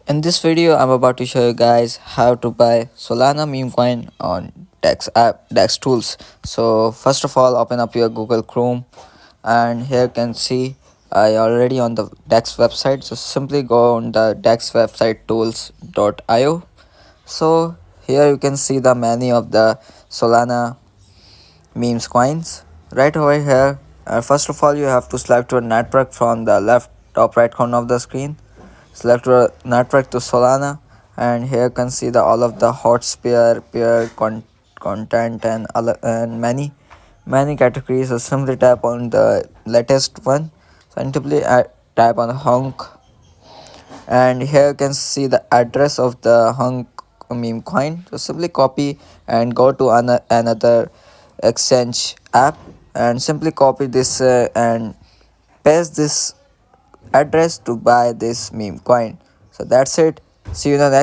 In this video, I'm about to show you guys how to buy Solana Memecoin on Dextools. So first of all, open up your Google Chrome, and here you can see I already on the Dex website. So simply go on the Dex website tools.io. So here you can see the menu of the Solana memes coins right over here. First of all, you have to select your network from the left top right corner of the screen. Select your network to Solana, and here you can see the all of the hot pair content and many categories. So simply tap on the latest one. So simply tap on honk, and here you can see the address of the hunk meme coin. So simply copy and go to another exchange app, and simply copy this and paste this address to buy this meme coin. So that's it. See you in the next